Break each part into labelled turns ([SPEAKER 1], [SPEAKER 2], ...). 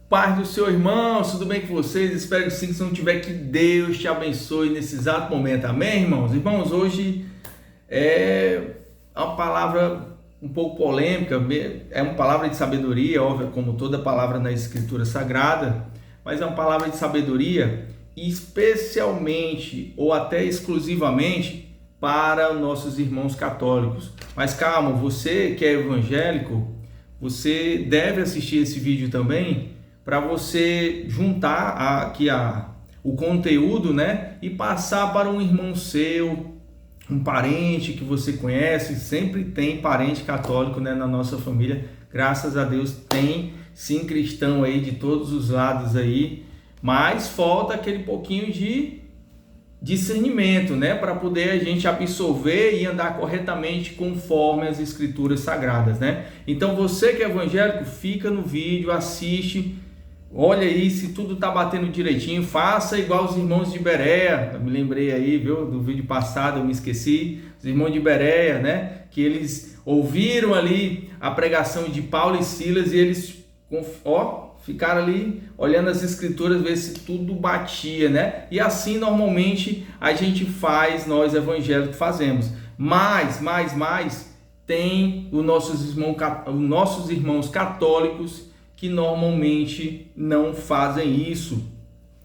[SPEAKER 1] Paz do seu irmão, tudo bem com vocês? Espero que sim, se não tiver, que Deus te abençoe nesse exato momento, amém, irmãos? Irmãos, hoje é uma palavra um pouco polêmica, é uma palavra de sabedoria, óbvio, como toda palavra na Escritura Sagrada, mas é uma palavra de sabedoria especialmente ou até exclusivamente para nossos irmãos católicos. Mas calma, você que é evangélico, você deve assistir esse vídeo também, para você juntar o conteúdo, né, e passar para um irmão seu, um parente que você conhece. Sempre tem parente católico, né, na nossa família, graças a Deus. Tem sim cristão aí de todos os lados aí, mas falta aquele pouquinho de discernimento, né, para poder a gente absorver e andar corretamente conforme as Escrituras Sagradas, né? Então você que é evangélico, fica no vídeo, assiste. Olha aí se tudo tá batendo direitinho, faça igual os irmãos de Bereia. Eu me lembrei aí, viu, do vídeo passado, eu me esqueci. Os irmãos de Bereia, né, que eles ouviram ali a pregação de Paulo e Silas e eles, ficaram ali olhando as escrituras, ver se tudo batia, né? E assim normalmente a gente faz, nós evangélicos fazemos. Mas tem os nossos irmãos católicos que normalmente não fazem isso.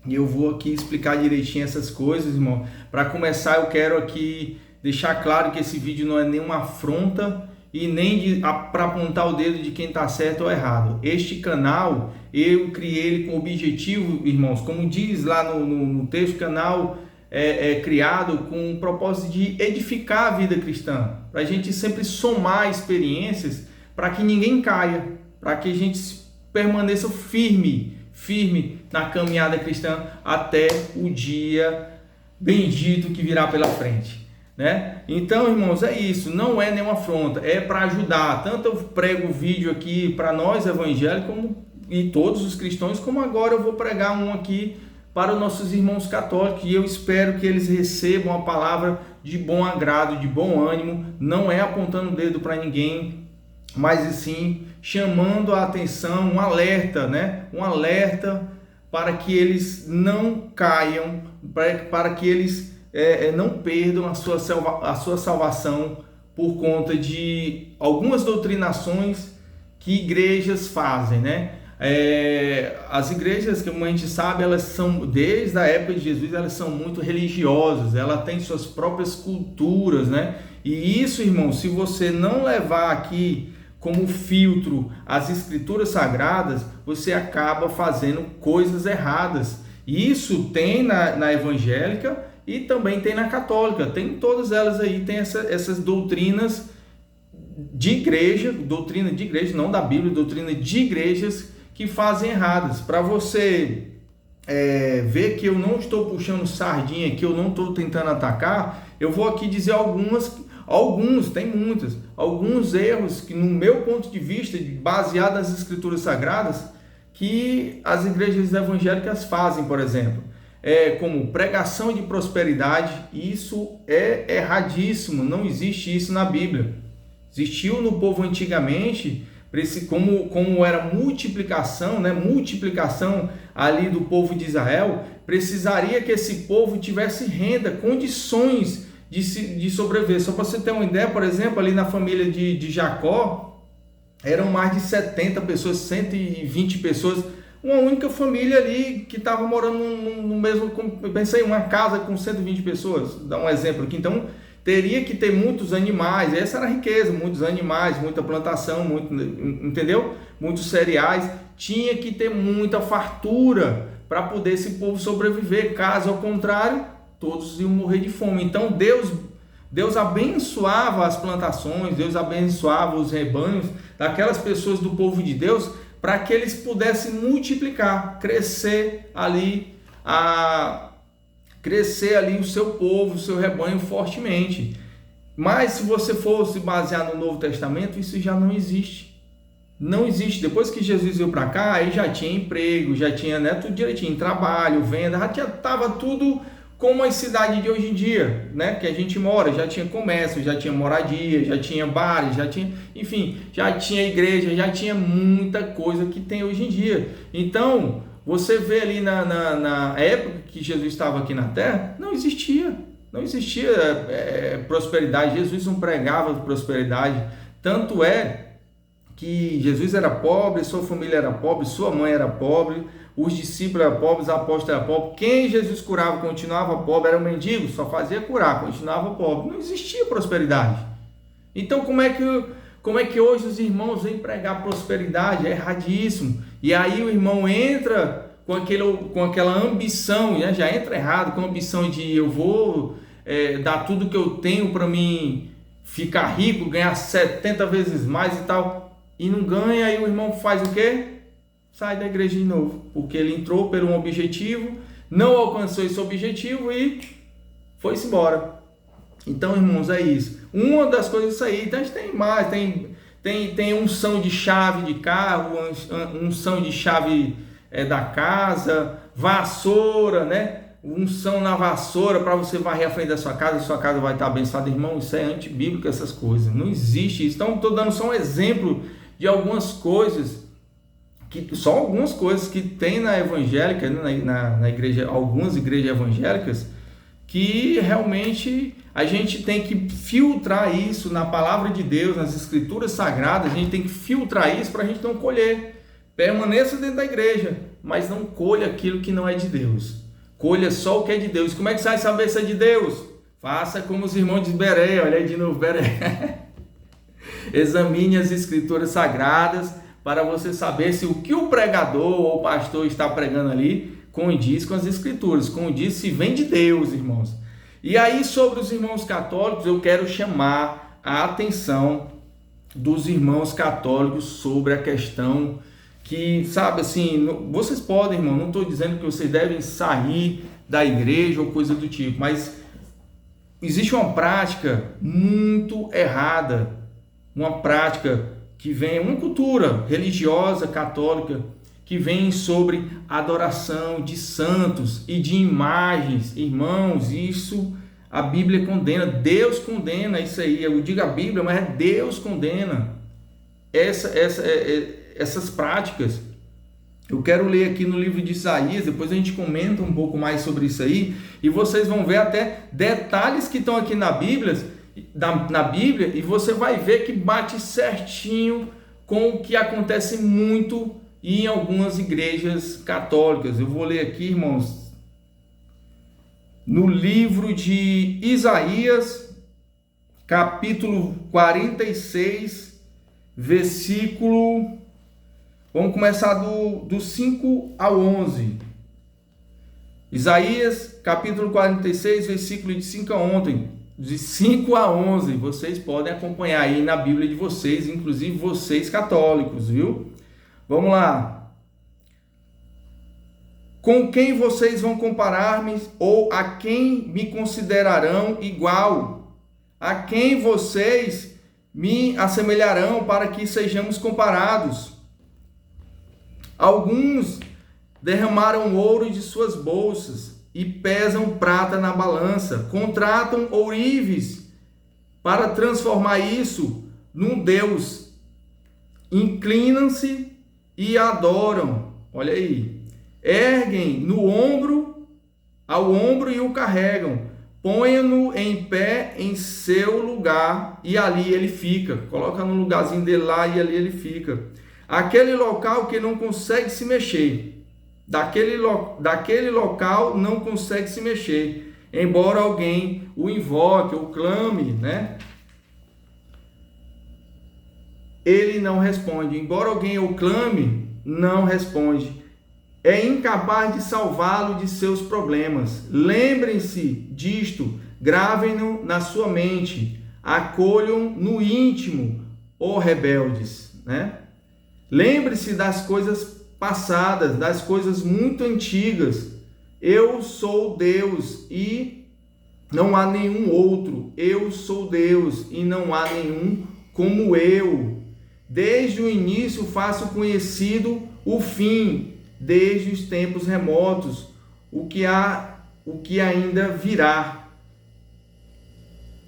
[SPEAKER 1] E eu vou aqui explicar direitinho essas coisas, irmão. Para começar, eu quero aqui deixar claro que esse vídeo não é nenhuma afronta e nem para apontar o dedo de quem está certo ou errado. Este canal, eu criei ele com o objetivo, irmãos, como diz lá no texto, o canal é criado com o propósito de edificar a vida cristã, para a gente sempre somar experiências, para que ninguém caia, para que a gente permaneça firme na caminhada cristã até o dia bendito que virá pela frente, né? Então, irmãos, é isso, não é nenhuma afronta, é para ajudar. Tanto eu prego o vídeo aqui para nós evangélicos e todos os cristãos, como agora eu vou pregar um aqui para os nossos irmãos católicos, e eu espero que eles recebam a palavra de bom agrado, de bom ânimo. Não é apontando o dedo para ninguém, mas sim chamando a atenção, um alerta, né? Um alerta para que eles não caiam, para que eles não perdam a sua salvação por conta de algumas doutrinações que igrejas fazem, né? As igrejas, como a gente sabe, elas são, desde a época de Jesus, elas são muito religiosas, ela tem suas próprias culturas, né? E isso, irmão, se você não levar aqui como filtro as Escrituras Sagradas, você acaba fazendo coisas erradas. Isso tem na evangélica e também tem na católica, tem todas elas aí, tem essas doutrinas de igreja, doutrina de igreja, não da Bíblia, doutrina de igrejas que fazem erradas. Para você ver que eu não estou puxando sardinha, que eu não estou tentando atacar, eu vou aqui dizer tem muitos, alguns erros que, no meu ponto de vista, baseado nas Escrituras Sagradas, que as igrejas evangélicas fazem, por exemplo, como pregação de prosperidade. Isso é erradíssimo, não existe isso na Bíblia. Existiu no povo antigamente, como era multiplicação, né? Multiplicação ali do povo de Israel, precisaria que esse povo tivesse renda, condições de sobreviver. Só para você ter uma ideia, por exemplo, ali na família de Jacó, eram mais de 70 pessoas, 120 pessoas, uma única família ali que estava morando no mesmo, pensei, uma casa com 120 pessoas, dá um exemplo aqui. Então, teria que ter muitos animais, essa era a riqueza, muitos animais, muita plantação, entendeu? Muitos cereais, tinha que ter muita fartura para poder esse povo sobreviver. Caso ao contrário, todos iam morrer de fome. Então Deus abençoava as plantações, Deus abençoava os rebanhos daquelas pessoas do povo de Deus, para que eles pudessem multiplicar, crescer ali o seu povo, o seu rebanho fortemente. Mas se você fosse basear no Novo Testamento, isso já não existe. Não existe. Depois que Jesus veio para cá, aí já tinha emprego, já tinha, né, tudo direitinho, trabalho, venda, já estava tudo como as cidades de hoje em dia, né, que a gente mora, já tinha comércio, já tinha moradia, já tinha bares, já tinha, enfim, já tinha igreja, já tinha muita coisa que tem hoje em dia. Então, você vê ali na época que Jesus estava aqui na Terra, não existia prosperidade. Jesus não pregava prosperidade, tanto é que Jesus era pobre, sua família era pobre, sua mãe era pobre, os discípulos eram pobres, os apóstolos eram pobres. Quem Jesus curava continuava pobre, era um mendigo, só fazia curar, continuava pobre. Não existia prosperidade. Então como é que hoje os irmãos vêm pregar prosperidade? É erradíssimo. E aí o irmão entra com aquela ambição, né? Já entra errado, com a ambição de eu vou dar tudo que eu tenho para mim ficar rico, ganhar 70 vezes mais e tal. E não ganha, aí o irmão faz o quê? Sai da igreja de novo, porque ele entrou por um objetivo, não alcançou esse objetivo e foi-se embora. Então, irmãos, é isso. Uma das coisas é isso aí. Então, a gente tem mais, tem unção de chave de carro, unção de chave da casa, vassoura, né? Unção na vassoura para você varrer a frente da sua casa vai estar abençoada. Irmão, isso é antibíblico, essas coisas. Não existe isso. Então, estou dando só um exemplo de algumas coisas, só algumas coisas que tem na evangélica, na igreja, algumas igrejas evangélicas, que realmente a gente tem que filtrar isso na palavra de Deus, nas escrituras sagradas. A gente tem que filtrar isso para a gente não colher. Permaneça dentro da igreja, mas não colha aquilo que não é de Deus. Colha só o que é de Deus. Como é que você vai saber se é de Deus? Faça como os irmãos de Bereia. Olha aí de novo, Bereia. Examine as escrituras sagradas para você saber se o que o pregador ou o pastor está pregando ali condiz com as escrituras, condiz se vem de Deus, irmãos. E aí, sobre os irmãos católicos, eu quero chamar a atenção dos irmãos católicos sobre a questão que, sabe assim, vocês podem, irmão, não estou dizendo que vocês devem sair da igreja ou coisa do tipo, mas existe uma prática muito errada, uma prática que vem, uma cultura religiosa católica que vem sobre adoração de santos e de imagens. Irmãos, isso a Bíblia condena, Deus condena isso aí. Eu digo a Bíblia, mas Deus condena essas práticas. Eu quero ler aqui no livro de Isaías, depois a gente comenta um pouco mais sobre isso aí, e vocês vão ver até detalhes que estão aqui na Bíblia, e você vai ver que bate certinho com o que acontece muito em algumas igrejas católicas. Eu vou ler aqui, irmãos, no livro de Isaías, capítulo 46, versículo... Vamos começar do 5 ao 11. Isaías, capítulo 46, versículo de 5 a 11. Vocês podem acompanhar aí na Bíblia de vocês, inclusive vocês católicos, viu? Vamos lá. Com quem vocês vão comparar-me, ou a quem me considerarão igual? A quem vocês me assemelharão para que sejamos comparados? Alguns derramaram ouro de suas bolsas e pesam prata na balança. Contratam ourives para transformar isso num Deus. Inclinam-se e adoram. Olha aí. Erguem ao ombro e o carregam. Ponham-no em pé em seu lugar e ali ele fica. Coloca no lugarzinho dele lá e ali ele fica. Aquele local que não consegue se mexer, daquele local não consegue se mexer, embora alguém o invoque ou clame, né? Ele não responde, embora alguém o clame, não responde. É incapaz de salvá-lo de seus problemas. Lembrem-se disto, gravem-no na sua mente, acolham no íntimo, ó rebeldes, né? Lembre-se das coisas passadas, das coisas muito antigas. Eu sou Deus e não há nenhum outro. Eu sou Deus e não há nenhum como eu. Desde o início faço conhecido o fim, desde os tempos remotos. O que há o que ainda virá.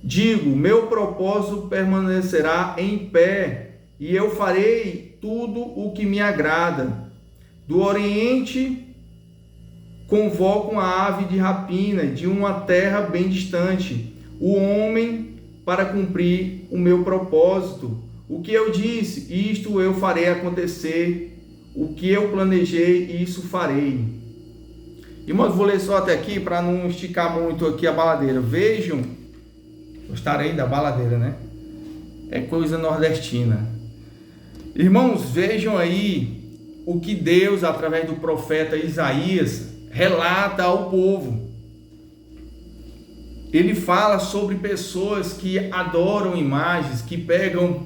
[SPEAKER 1] Digo, meu propósito permanecerá em pé, e eu farei tudo o que me agrada. Do Oriente convoco uma ave de rapina, de uma terra bem distante, o homem para cumprir o meu propósito. O que eu disse, isto eu farei acontecer. O que eu planejei, isso farei. Irmãos, vou ler só até aqui para não esticar muito aqui a baladeira. Vejam, gostarei da baladeira, né? É coisa nordestina. Irmãos, vejam aí o que Deus, através do profeta Isaías, relata ao povo. Ele fala sobre pessoas que adoram imagens, que pegam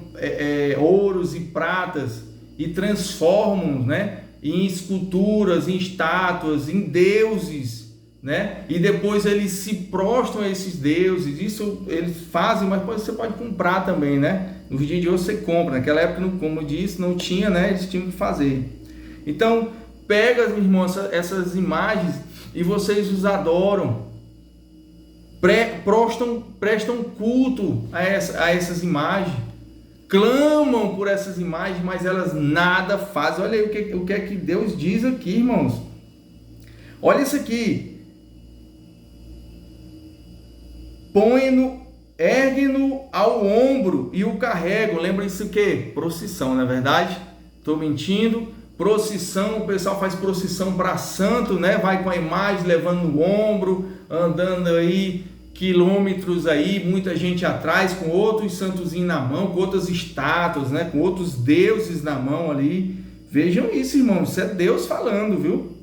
[SPEAKER 1] ouros e pratas e transformam, né, em esculturas, em estátuas, em deuses, né? E depois eles se prostram a esses deuses. Isso eles fazem, mas você pode comprar também, né? No dia de hoje você compra. Naquela época, como eu disse, não tinha, né? Eles tinham que fazer. Então, pega, irmãos, essas imagens e vocês os adoram. Prestam culto a essas imagens, clamam por essas imagens, mas elas nada fazem. Olha aí o que é que Deus diz aqui, irmãos. Olha isso aqui. Ergue-no ao ombro e o carrego. Lembra isso o quê? Procissão, não é verdade? Estou mentindo? Procissão, o pessoal faz procissão para santo, né? Vai com a imagem levando no ombro, andando aí quilômetros aí, muita gente atrás, com outros santozinhos na mão, com outras estátuas, né? Com outros deuses na mão ali. Vejam isso, irmãos, isso é Deus falando, viu?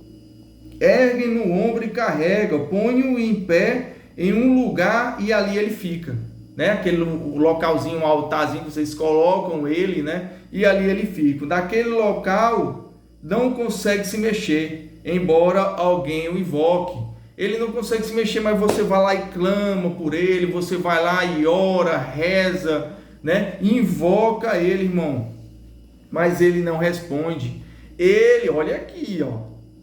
[SPEAKER 1] Ergue no ombro e carrega, põe-o em pé em um lugar e ali ele fica, né? Aquele localzinho, um altarzinho que vocês colocam ele, né? E ali ele fica. Daquele local não consegue se mexer, embora alguém o invoque. Ele não consegue se mexer, mas você vai lá e clama por ele, você vai lá e ora, reza, né? Invoca ele, irmão. Mas ele não responde. Ele, olha aqui, ó,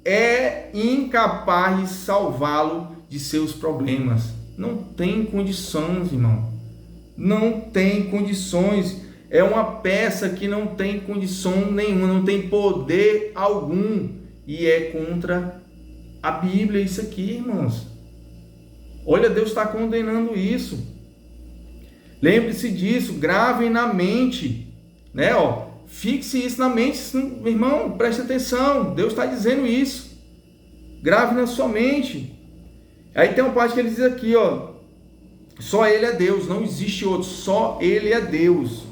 [SPEAKER 1] é incapaz de salvá-lo de seus problemas. Não tem condições, irmão. Não tem condições. É uma peça que não tem condição nenhuma, não tem poder algum. E é contra a Bíblia isso aqui, irmãos. Olha, Deus está condenando isso. Lembre-se disso, gravem na mente, né? Ó, fixe isso na mente, irmão, preste atenção. Deus está dizendo isso. Grave na sua mente. Aí tem uma parte que ele diz aqui, ó, só Ele é Deus, não existe outro, só Ele é Deus.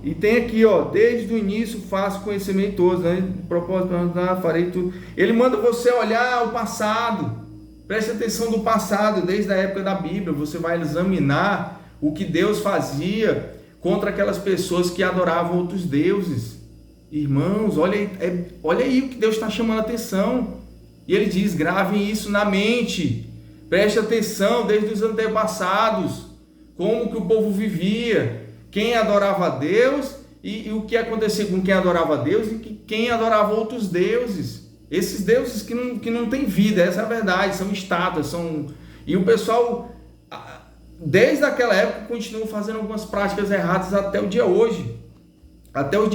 [SPEAKER 1] E tem aqui, ó, desde o início faço conhecimento todos, né? Propósito, farei tudo. Ele manda você olhar o passado. Preste atenção do passado, desde a época da Bíblia. Você vai examinar o que Deus fazia contra aquelas pessoas que adoravam outros deuses. Irmãos, olha aí o que Deus está chamando a atenção. E ele diz, gravem isso na mente. Preste atenção desde os antepassados. Como que o povo vivia. Quem adorava a Deus e o que acontecia com quem adorava a Deus e quem adorava outros deuses. Esses deuses que não têm vida, essa é a verdade, são estátuas, e o pessoal, desde aquela época, continua fazendo algumas práticas erradas até o dia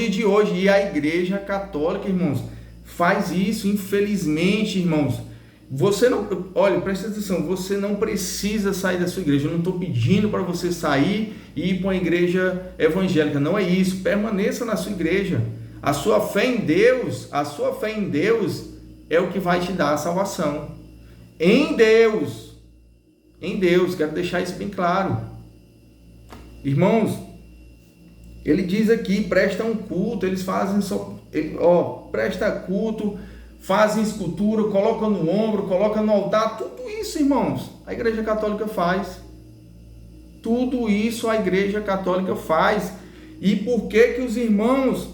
[SPEAKER 1] de hoje, e a Igreja Católica, irmãos, faz isso, infelizmente, irmãos. Você não, olha, presta atenção, você não precisa sair da sua igreja. Eu não estou pedindo para você sair e ir para uma igreja evangélica, não é isso. Permaneça na sua igreja. A sua fé em Deus é o que vai te dar a salvação. Em Deus, quero deixar isso bem claro. Irmãos, ele diz aqui, prestam culto, eles fazem presta culto, fazem escultura, colocam no ombro, colocam no altar, tudo isso, irmãos, a Igreja Católica faz. Tudo isso a Igreja Católica faz. E por que os irmãos,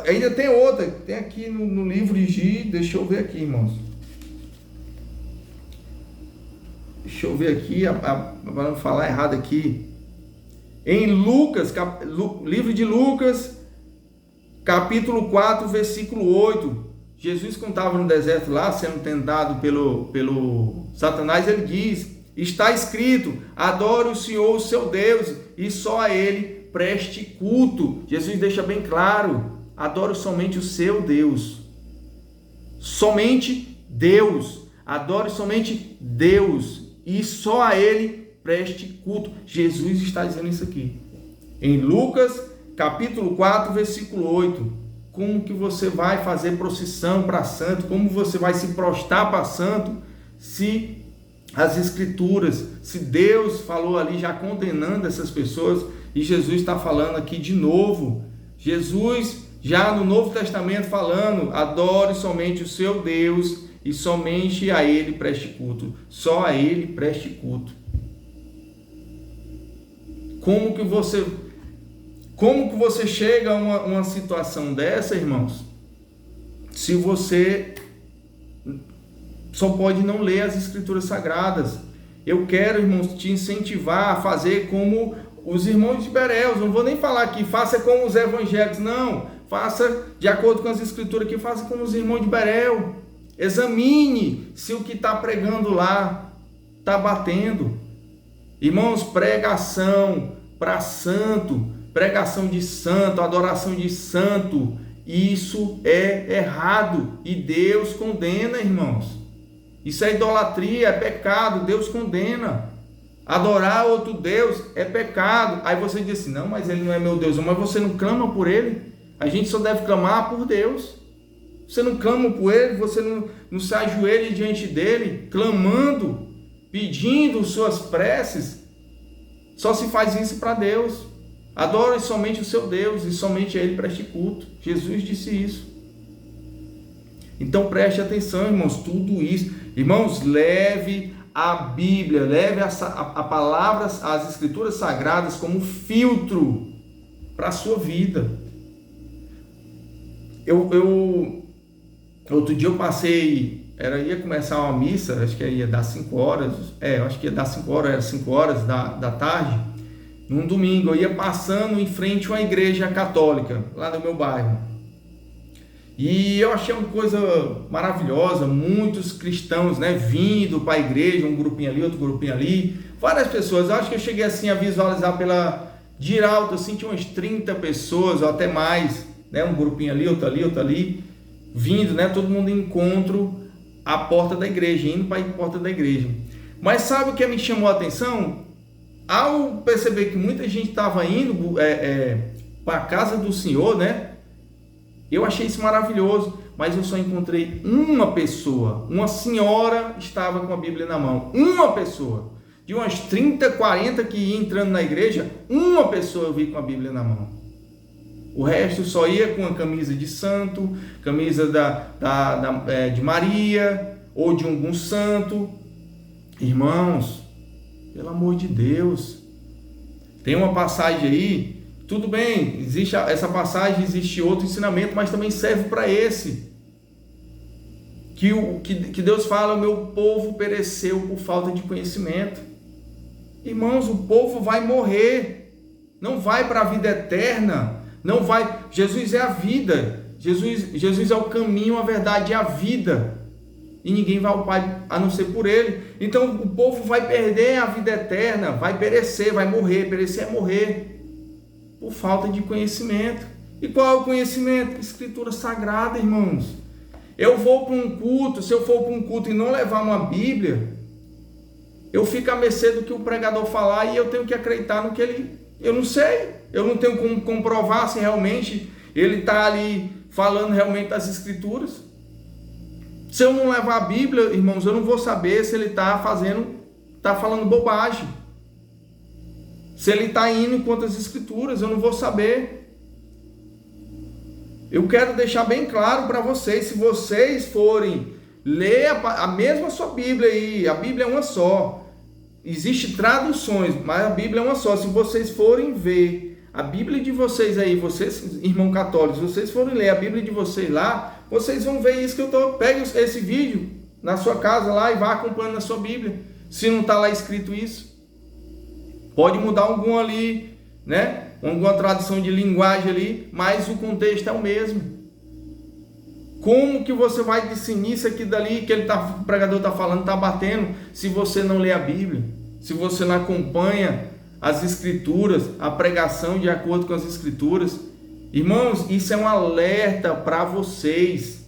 [SPEAKER 1] ainda tem outra, tem aqui no livro de, deixa eu ver aqui, irmãos. Deixa eu ver aqui, para não falar errado aqui. Em Lucas, livro de Lucas, capítulo 4, versículo 8. Jesus, quando estava no deserto lá, sendo tentado pelo Satanás, ele diz: está escrito, adore o Senhor, o seu Deus, e só a Ele preste culto. Jesus deixa bem claro: adore somente o seu Deus. Somente Deus. Adore somente Deus, e só a Ele preste culto. Jesus está dizendo isso aqui. Em Lucas, capítulo 4, versículo 8. Como que você vai fazer procissão para santo? Como você vai se prostrar para santo? Se as escrituras, se Deus falou ali já condenando essas pessoas, e Jesus está falando aqui de novo. Jesus já no Novo Testamento falando: adore somente o seu Deus e somente a Ele preste culto. Só a Ele preste culto. Como que você chega a uma situação dessa, irmãos, se você só pode não ler as Escrituras Sagradas? Eu quero, irmãos, te incentivar a fazer como os irmãos de Bereus. Não vou nem falar aqui, faça como os evangélicos, não. Faça de acordo com as Escrituras aqui, faça como os irmãos de Bereu. Examine se o que está pregando lá está batendo. Irmãos, pregação para santo, pregação de santo, adoração de santo, isso é errado e Deus condena, irmãos. Isso é idolatria, é pecado, Deus condena. Adorar outro Deus é pecado. Aí você diz assim: não, mas ele não é meu Deus. Mas você não clama por ele? A gente só deve clamar por Deus. Você não clama por ele, você não se ajoelha diante dele, clamando, pedindo suas preces. Só se faz isso para Deus. Adore somente o seu Deus e somente a Ele preste culto. Jesus disse isso. Então preste atenção, irmãos, tudo isso. Irmãos, leve a Bíblia, leve a palavra, as Escrituras Sagradas como filtro para a sua vida. Outro dia eu passei, ia começar uma missa, acho que ia dar 5 horas, acho que ia dar 5 horas, era 5 horas da tarde, num domingo. Eu ia passando em frente a uma igreja católica, lá no meu bairro, e eu achei uma coisa maravilhosa, muitos cristãos, vindo para a igreja, um grupinho ali, outro grupinho ali, várias pessoas. Eu acho que eu cheguei assim a visualizar de alto, assim, tinha umas 30 pessoas, ou até mais, um grupinho ali, outro ali, vindo, todo mundo em encontro à porta da igreja, indo para a porta da igreja. Mas sabe o que me chamou a atenção? Ao perceber que muita gente estava indo para a casa do Senhor, eu achei isso maravilhoso, mas eu só encontrei uma pessoa, uma senhora estava com a Bíblia na mão, uma pessoa, de umas 30, 40 que ia entrando na igreja, uma pessoa eu vi com a Bíblia na mão. O resto só ia com a camisa de santo, camisa de Maria, ou de algum santo. Irmãos, pelo amor de Deus, tem uma passagem aí, tudo bem, existe essa passagem, existe outro ensinamento, mas também serve para esse, que Deus fala: o meu povo pereceu por falta de conhecimento. Irmãos, o povo vai morrer, não vai para a vida eterna, não vai. Jesus é a vida, Jesus é o caminho, a verdade e a vida, e ninguém vai ao Pai a não ser por Ele. Então o povo vai perder a vida eterna, vai perecer, vai morrer. Perecer é morrer por falta de conhecimento. E qual é o conhecimento? Escritura Sagrada, irmãos. Eu vou para um culto, se eu for para um culto e não levar uma Bíblia, eu fico à mercê do que o pregador falar e eu tenho que acreditar no que ele... Eu não sei, eu não tenho como comprovar se realmente ele está ali falando realmente das Escrituras. Se eu não levar a Bíblia, irmãos, eu não vou saber se ele está falando bobagem. Se ele está indo contra as Escrituras, eu não vou saber. Eu quero deixar bem claro para vocês: se vocês forem ler a mesma sua Bíblia aí, a Bíblia é uma só. Existem traduções, mas a Bíblia é uma só. Se vocês forem ver a Bíblia de vocês aí, vocês, irmãos católicos, vocês forem ler a Bíblia de vocês lá, vocês vão ver isso que eu estou... Pegue esse vídeo na sua casa lá e vá acompanhando na sua Bíblia. Se não está lá escrito isso, pode mudar algum ali, alguma tradução de linguagem ali, mas o contexto é o mesmo. Como que você vai discernir se aquilo dali que o pregador está falando está batendo, se você não lê a Bíblia, se você não acompanha as Escrituras, a pregação de acordo com as Escrituras? Irmãos, isso é um alerta para vocês.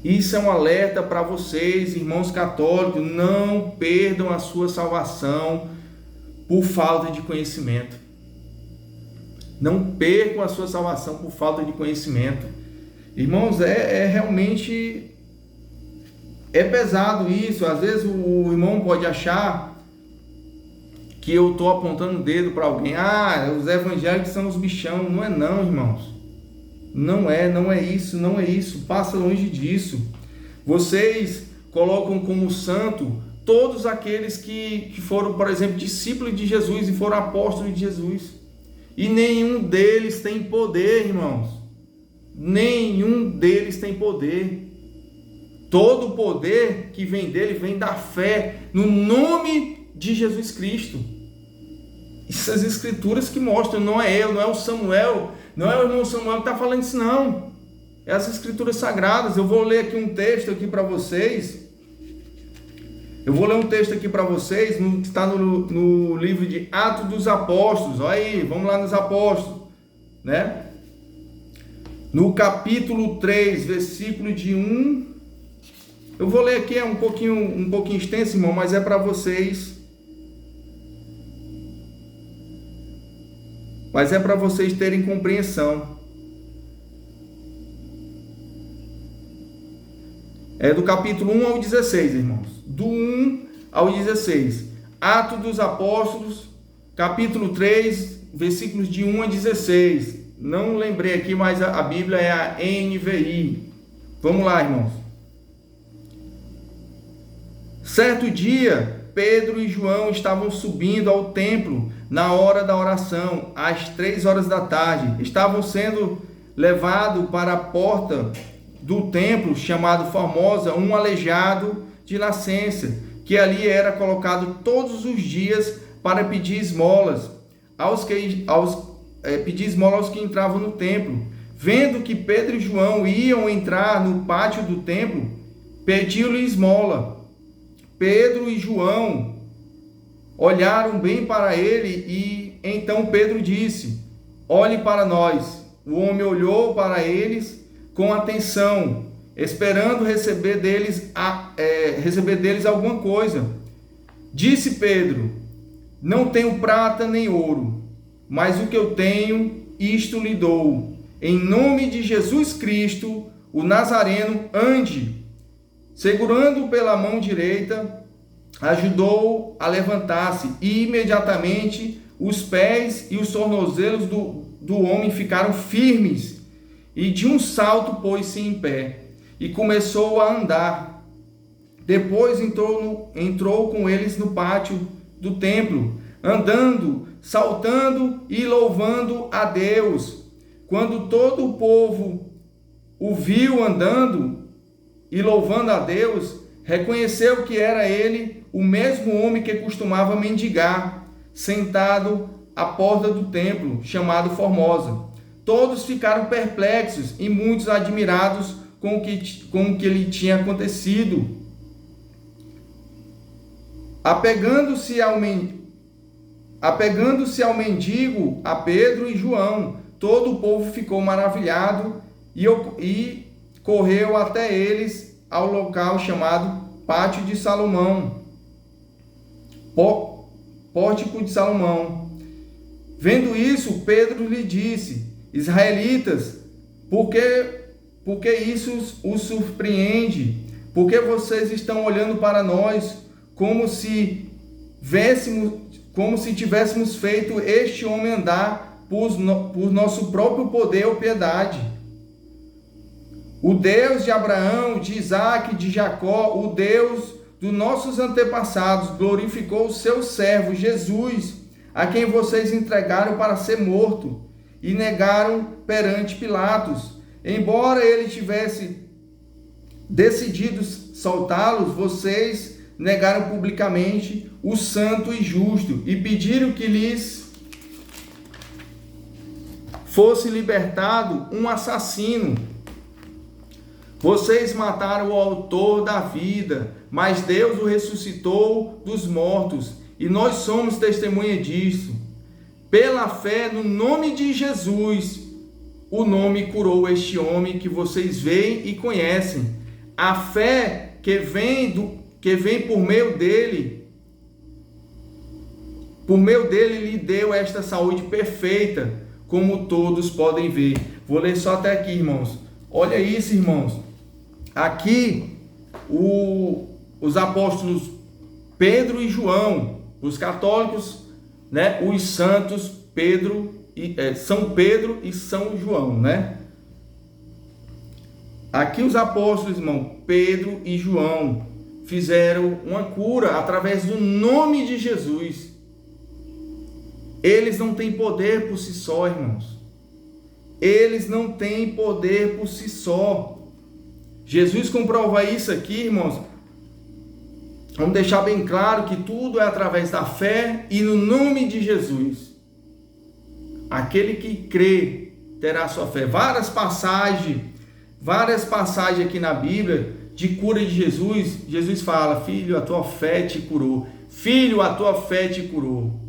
[SPEAKER 1] Isso é um alerta para vocês, irmãos católicos. Não perdam a sua salvação por falta de conhecimento. Não percam a sua salvação por falta de conhecimento. Irmãos, realmente pesado isso. Às vezes o irmão pode achar que eu estou apontando o dedo para alguém. Os evangélicos são os bichão. Não é não, irmãos. Não é isso. Passa longe disso. Vocês colocam como santo todos aqueles que foram, por exemplo, discípulos de Jesus e foram apóstolos de Jesus. E nenhum deles tem poder, irmãos. Nenhum deles tem poder. Todo o poder que vem dele vem da fé no nome de Jesus Cristo. Essas escrituras que mostram, não é eu, não é o Samuel, não é o irmão Samuel que está falando isso, não. É as escrituras sagradas. Eu vou ler aqui um texto aqui para vocês. Que está no livro de Atos dos Apóstolos. Olha aí, vamos lá nos Apóstolos, né? No capítulo 3, versículo de 1. Eu vou ler aqui, é um pouquinho extenso, irmão, mas é para vocês. Mas é para vocês terem compreensão. É do capítulo 1 ao 16, irmãos. Do 1 ao 16. Atos dos Apóstolos, capítulo 3, versículos de 1 a 16. Não lembrei aqui, mas a Bíblia é a NVI. Vamos lá, irmãos. Certo dia, Pedro e João estavam subindo ao templo na hora da oração, às 3 horas da tarde. Estavam sendo levados para a porta do templo, chamado Formosa, um aleijado de nascença, que ali era colocado todos os dias para pedir esmolas aos que entravam no templo. Vendo que Pedro e João iam entrar no pátio do templo, pediu-lhe esmola. Pedro e João olharam bem para ele e então Pedro disse: olhe para nós. O homem olhou para eles com atenção, esperando receber deles alguma coisa. Disse Pedro: não tenho prata nem ouro, mas o que eu tenho, isto lhe dou. Em nome de Jesus Cristo, o Nazareno, ande. Segurando-o pela mão direita, ajudou-o a levantar-se, e imediatamente os pés e os tornozelos do homem ficaram firmes, e de um salto pôs-se em pé, e começou a andar. Depois entrou com eles no pátio do templo, andando, saltando e louvando a Deus. Quando todo o povo o viu andando e louvando a Deus, reconheceu que era ele o mesmo homem que costumava mendigar, sentado à porta do templo, chamado Formosa. Todos ficaram perplexos e muitos admirados com o que lhe tinha acontecido. Apegando-se ao mendigo, a Pedro e João, todo o povo ficou maravilhado e correu até eles ao local chamado Pátio de Salomão, Pórtico de Salomão. Vendo isso, Pedro lhe disse: israelitas, por que isso os surpreende? Porque vocês estão olhando para nós como se tivéssemos feito este homem andar por nosso próprio poder ou piedade. O Deus de Abraão, de Isaque, de Jacó, o Deus dos nossos antepassados, glorificou o seu servo Jesus, a quem vocês entregaram para ser morto e negaram perante Pilatos. Embora ele tivesse decidido soltá-los, vocês negaram publicamente o santo e justo e pediram que lhes fosse libertado um assassino Vocês mataram o autor da vida, mas Deus o ressuscitou dos mortos, e nós somos testemunha disso. Pela fé no nome de Jesus, o nome curou este homem que vocês veem e conhecem. A fé que vem por meio dele lhe deu esta saúde perfeita, como todos podem ver. Vou ler só até aqui, irmãos. Olha isso, irmãos. Aqui, os apóstolos Pedro e João, os católicos, né? Os santos São Pedro e São João, né? Aqui os apóstolos, irmão, Pedro e João, fizeram uma cura através do nome de Jesus. Eles não têm poder por si só, irmãos. Eles não têm poder por si só. Jesus comprova isso aqui, irmãos. Vamos deixar bem claro que tudo é através da fé e no nome de Jesus. Aquele que crê terá sua fé. Várias passagens aqui na Bíblia de cura de Jesus. Jesus fala: filho, a tua fé te curou. Filho, a tua fé te curou.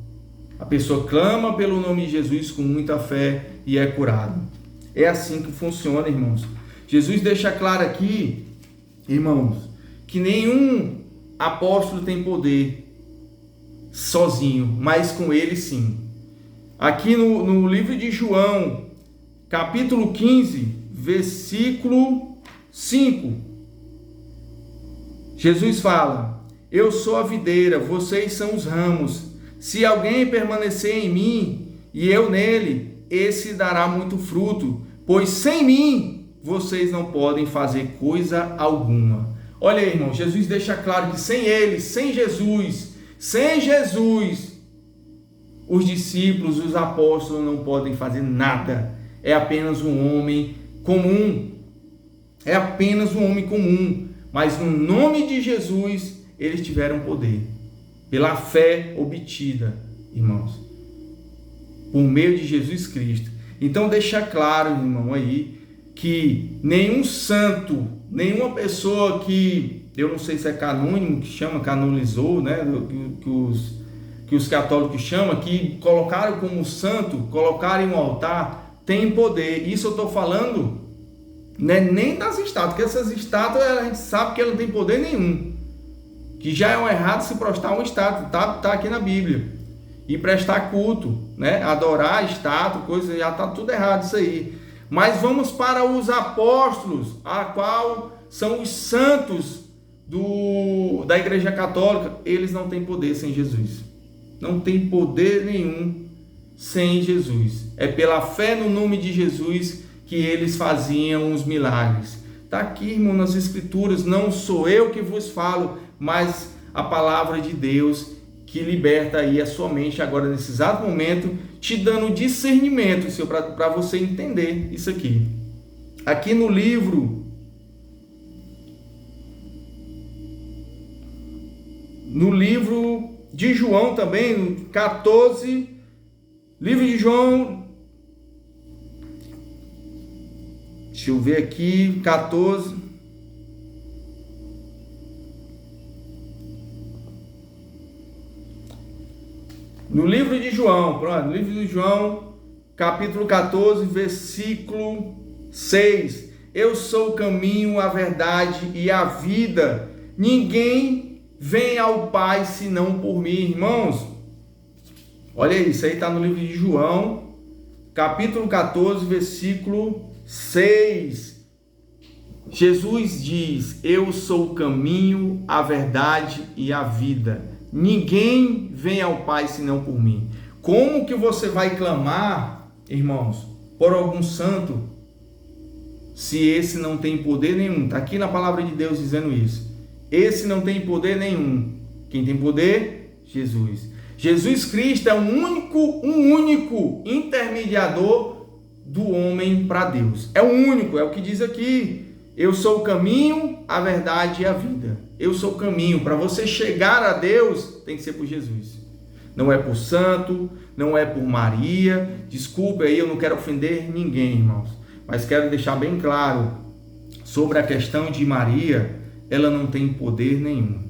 [SPEAKER 1] A pessoa clama pelo nome de Jesus com muita fé e é curado. É assim que funciona, irmãos. Jesus deixa claro aqui, irmãos, que nenhum apóstolo tem poder sozinho, mas com ele sim. Aqui no livro de João, capítulo 15, versículo 5, Jesus fala: eu sou a videira, vocês são os ramos. Se alguém permanecer em mim e eu nele, esse dará muito fruto, pois sem mim vocês não podem fazer coisa alguma. Olha aí, irmão, Jesus deixa claro que sem ele, sem Jesus, os discípulos, os apóstolos não podem fazer nada. É apenas um homem comum. Mas no nome de Jesus, eles tiveram poder. Pela fé obtida, irmãos, por meio de Jesus Cristo. Então deixa claro, irmão, aí, que nenhum santo, nenhuma pessoa que, eu não sei se é canônimo que chama, canonizou, né, que os católicos chamam, que colocaram como santo, colocaram em um altar, tem poder. Isso eu estou falando, né, nem das estátuas, porque essas estátuas a gente sabe que ela não tem poder nenhum, que já é um errado se prostrar uma estátua, tá aqui na Bíblia, e prestar culto, né, adorar a estátua, coisa, já está tudo errado isso aí. Mas vamos para os apóstolos, a qual são os santos da Igreja Católica. Eles não têm poder sem Jesus. Não tem poder nenhum sem Jesus. É pela fé no nome de Jesus que eles faziam os milagres. Está aqui, irmão, nas Escrituras. Não sou eu que vos falo, mas a palavra de Deus que liberta aí a sua mente agora nesse exato momento, te dando discernimento, para você entender isso aqui. Aqui no livro de João também, no 14, livro de João, deixa eu ver aqui, 14, no livro de João, pronto, livro de João, capítulo 14, versículo 6. Eu sou o caminho, a verdade e a vida. Ninguém vem ao Pai senão por mim, irmãos. Olha isso aí, está no livro de João, capítulo 14, versículo 6. Jesus diz: eu sou o caminho, a verdade e a vida. Ninguém vem ao Pai senão por mim. Como que você vai clamar, irmãos, por algum santo, se esse não tem poder nenhum? Está aqui na palavra de Deus dizendo isso. Esse não tem poder nenhum. Quem tem poder? Jesus. Jesus Cristo é um único intermediador do homem para Deus. É o único, é o que diz aqui. Eu sou o caminho, a verdade e a vida. Eu sou o caminho. Para você chegar a Deus, tem que ser por Jesus. Não é por santo, não é por Maria. Desculpe aí, eu não quero ofender ninguém, irmãos. Mas quero deixar bem claro. sobre a questão de Maria, ela não tem poder nenhum.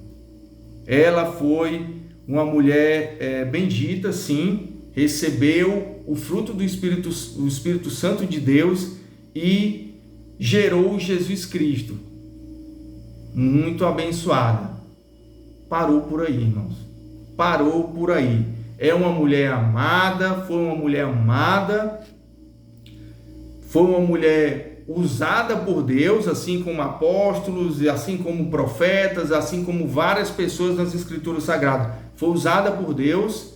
[SPEAKER 1] Ela foi uma mulher bendita, sim, recebeu o fruto do Espírito Santo de Deus e gerou Jesus Cristo. Muito abençoada. Parou por aí, irmãos. Parou por aí. É uma mulher amada, foi uma mulher amada, foi uma mulher usada por Deus, assim como apóstolos, assim como profetas, assim como várias pessoas nas Escrituras Sagradas. Foi usada por Deus,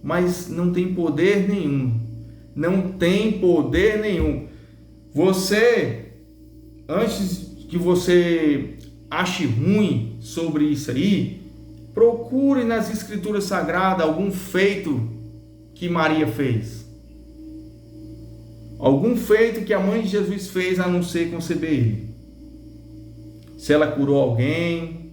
[SPEAKER 1] mas não tem poder nenhum. Não tem poder nenhum. Você, antes que você ache ruim sobre isso aí, procure nas Escrituras Sagradas algum feito que Maria fez. Algum feito que a mãe de Jesus fez a não ser conceber ele. Se ela curou alguém,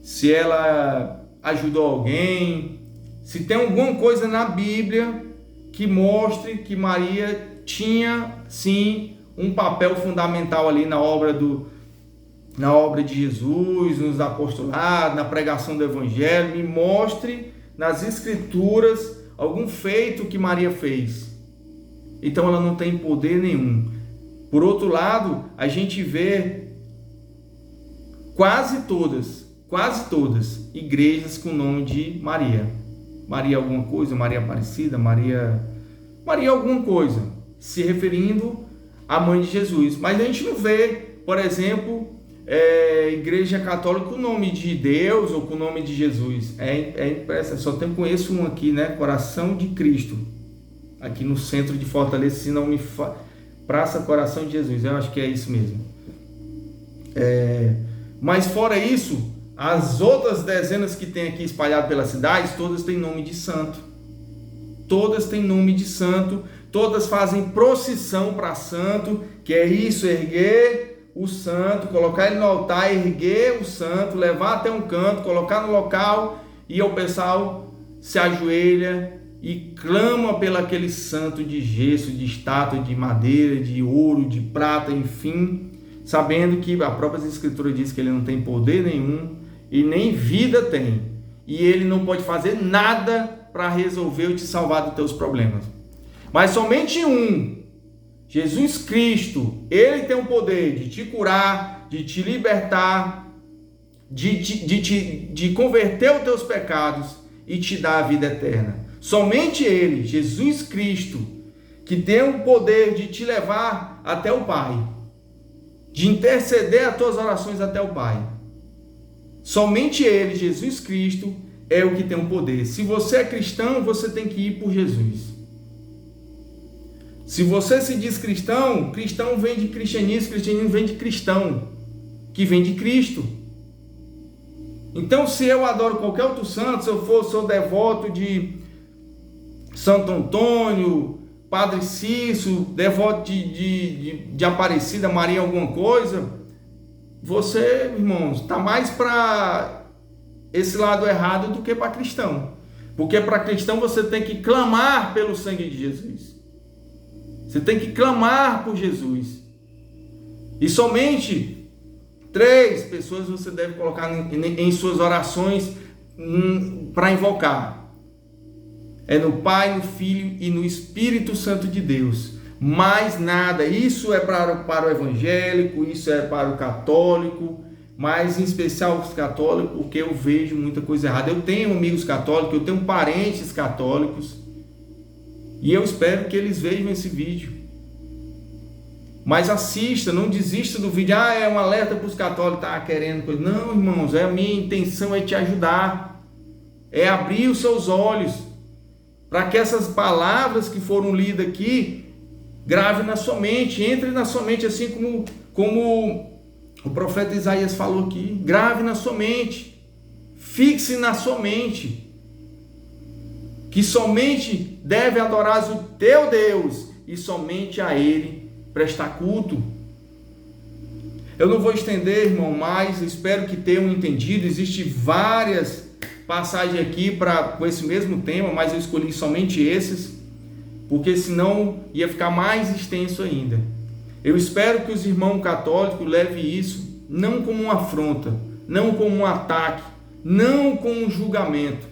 [SPEAKER 1] se ela ajudou alguém, se tem alguma coisa na Bíblia que mostre que Maria tinha, sim, um papel fundamental ali na obra de Jesus, nos apostolados, na pregação do Evangelho. Me mostre nas Escrituras algum feito que Maria fez. Então ela não tem poder nenhum. Por outro lado, a gente vê quase todas igrejas com o nome de Maria. Maria alguma coisa, Maria Aparecida, Maria alguma coisa, se referindo à mãe de Jesus. Mas a gente não vê, por exemplo, igreja católica com o nome de Deus ou com o nome de Jesus. É impressionante. Só conheço um aqui, né? Coração de Cristo, aqui no centro de Fortaleza, se não me Praça Coração de Jesus, eu acho que é isso mesmo. Mas fora isso, as outras dezenas que tem aqui espalhadas pela cidade, todas têm nome de santo. Todas têm nome de santo, todas fazem procissão para santo, que é isso, erguer o santo, colocar ele no altar, erguer o santo, levar até um canto, colocar no local, e o pessoal se ajoelha e clama pelo aquele santo de gesso, de estátua, de madeira, de ouro, de prata, enfim, sabendo que a própria Escritura diz que ele não tem poder nenhum e nem vida tem, e ele não pode fazer nada para resolver ou te salvar dos teus problemas. Mas somente um, Jesus Cristo, ele tem o poder de te curar, de te libertar, de converter os teus pecados e te dar a vida eterna. Somente ele, Jesus Cristo, que tem o poder de te levar até o Pai, de interceder as tuas orações até o Pai. Somente ele, Jesus Cristo, é o que tem o poder. Se você é cristão, você tem que ir por Jesus. Se você se diz cristão, cristão vem de cristianismo, cristianismo vem de cristão, que vem de Cristo. Então, se eu adoro qualquer outro santo, se eu sou devoto de Santo Antônio, Padre Cício, devoto de Aparecida, Maria, alguma coisa, você, irmãos, está mais para esse lado errado do que para cristão. Porque para cristão você tem que clamar pelo sangue de Jesus. Você tem que clamar por Jesus. E somente 3 pessoas você deve colocar em suas orações para invocar. É no Pai, no Filho e no Espírito Santo de Deus. Mais nada. Isso é para o evangélico, isso é para o católico, mas em especial os católicos, porque eu vejo muita coisa errada. Eu tenho amigos católicos, eu tenho parentes católicos, e eu espero que eles vejam esse vídeo. Mas assista, não desista do vídeo. É um alerta para os católicos, tá querendo coisa. Não, irmãos, a minha intenção é te ajudar, é abrir os seus olhos, para que essas palavras que foram lidas aqui grave na sua mente, entre na sua mente, assim como o profeta Isaías falou aqui. Grave na sua mente, fixe na sua mente, que somente deve adorar o teu Deus e somente a Ele prestar culto. Eu não vou estender, irmão, mais, espero que tenham entendido. Existem várias passagens aqui com esse mesmo tema, mas eu escolhi somente esses, porque senão ia ficar mais extenso ainda. Eu espero que os irmãos católicos levem isso não como uma afronta, não como um ataque, não como um julgamento,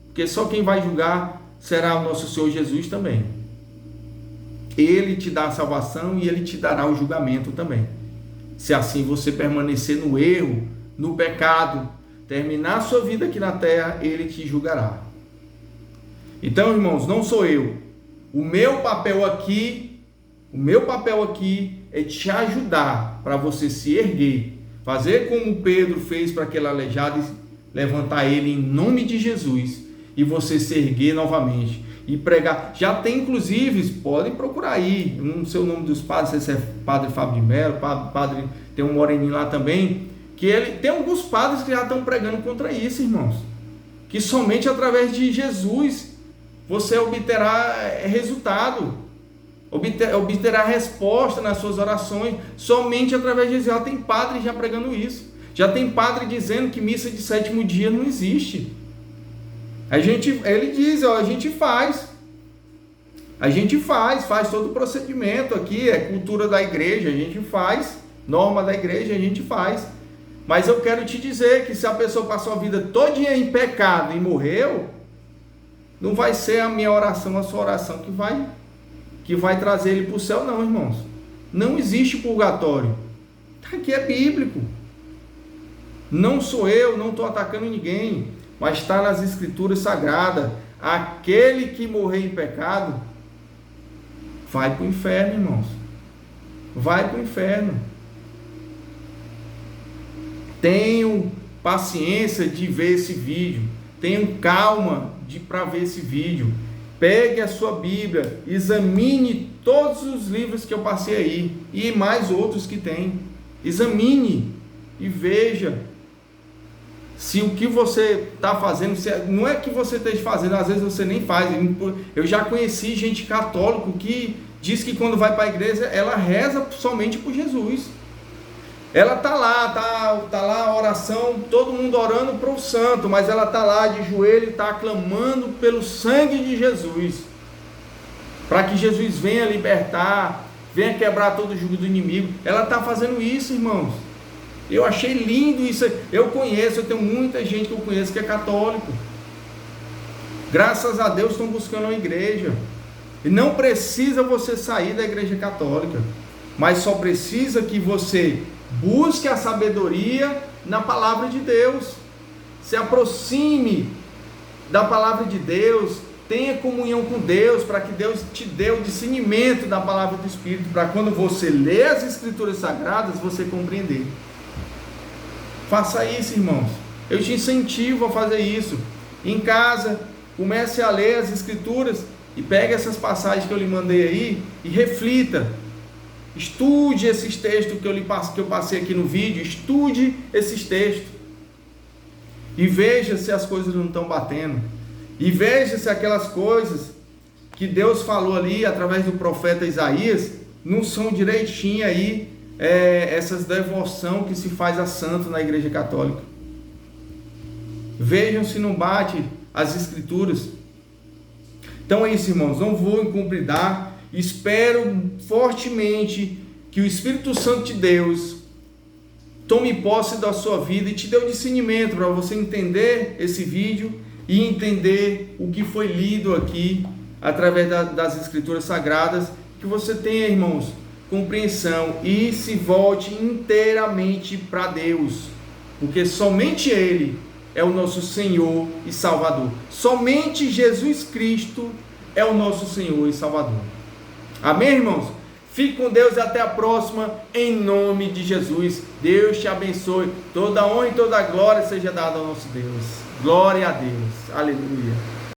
[SPEAKER 1] porque só quem vai julgar será o nosso Senhor Jesus também. Ele te dá a salvação e Ele te dará o julgamento também. Se assim você permanecer no erro, no pecado, terminar a sua vida aqui na terra, Ele te julgará. Então, irmãos, não sou eu. O meu papel aqui é te ajudar para você se erguer, fazer como Pedro fez para aquele aleijado e levantar ele em nome de Jesus, e você se erguer novamente e pregar. Já tem, inclusive, podem procurar aí, eu não sei o nome dos padres, não sei se é Padre Fábio de Mello, padre, tem um moreninho lá também, que ele tem alguns padres que já estão pregando contra isso, irmãos, que somente através de Jesus você obterá resultado, obterá resposta nas suas orações, somente através de Jesus. Já tem padre já pregando isso, já tem padre dizendo que missa de sétimo dia não existe. Ele diz, ó, a gente faz todo o procedimento aqui, é cultura da igreja, a gente faz, norma da igreja, a gente faz. Mas eu quero te dizer que se a pessoa passou a vida todinha em pecado e morreu, não vai ser a minha oração, a sua oração que vai trazer ele para o céu, não, irmãos. Não existe purgatório. Aqui é bíblico. Não sou eu, não estou atacando ninguém, mas está nas escrituras sagradas. Aquele que morrer em pecado vai para o inferno, irmãos. Vai para o inferno. Tenham paciência de ver esse vídeo. Tenham calma para ver esse vídeo. Pegue a sua Bíblia, examine todos os livros que eu passei aí e mais outros que tem. Examine e veja se o que você está fazendo, não é que você esteja fazendo, às vezes você nem faz. Eu já conheci gente católica que diz que quando vai para a igreja, ela reza somente por Jesus. Ela está lá a oração, todo mundo orando para o santo, mas ela está lá de joelho, está clamando pelo sangue de Jesus, para que Jesus venha libertar, venha quebrar todo o jugo do inimigo. Ela está fazendo isso, irmãos. Eu achei lindo isso. Eu tenho muita gente que eu conheço que é católico. Graças a Deus estão buscando uma igreja. E não precisa você sair da igreja católica, mas só precisa que você busque a sabedoria na palavra de Deus, se aproxime da palavra de Deus, tenha comunhão com Deus, para que Deus te dê o discernimento da palavra do Espírito, para quando você lê as escrituras sagradas, você compreender. Faça isso, irmãos. Eu te incentivo a fazer isso. Em casa, comece a ler as escrituras e pegue essas passagens que eu lhe mandei aí e reflita. Estude esses textos que eu passei aqui no vídeo. Estude esses textos e veja se as coisas não estão batendo, e veja se aquelas coisas que Deus falou ali através do profeta Isaías não são direitinho aí, essas devoção que se faz a santo na igreja católica. Vejam se não bate as escrituras. Então é isso, irmãos, não vou incumpridar. Espero fortemente que o Espírito Santo de Deus tome posse da sua vida e te dê o discernimento para você entender esse vídeo e entender o que foi lido aqui através das escrituras sagradas, que você tenha, irmãos, compreensão e se volte inteiramente para Deus, porque somente Ele é o nosso Senhor e Salvador. Somente Jesus Cristo é o nosso Senhor e Salvador. Amém, irmãos? Fique com Deus e até a próxima, em nome de Jesus. Deus te abençoe. Toda honra e toda glória seja dada ao nosso Deus. Glória a Deus. Aleluia.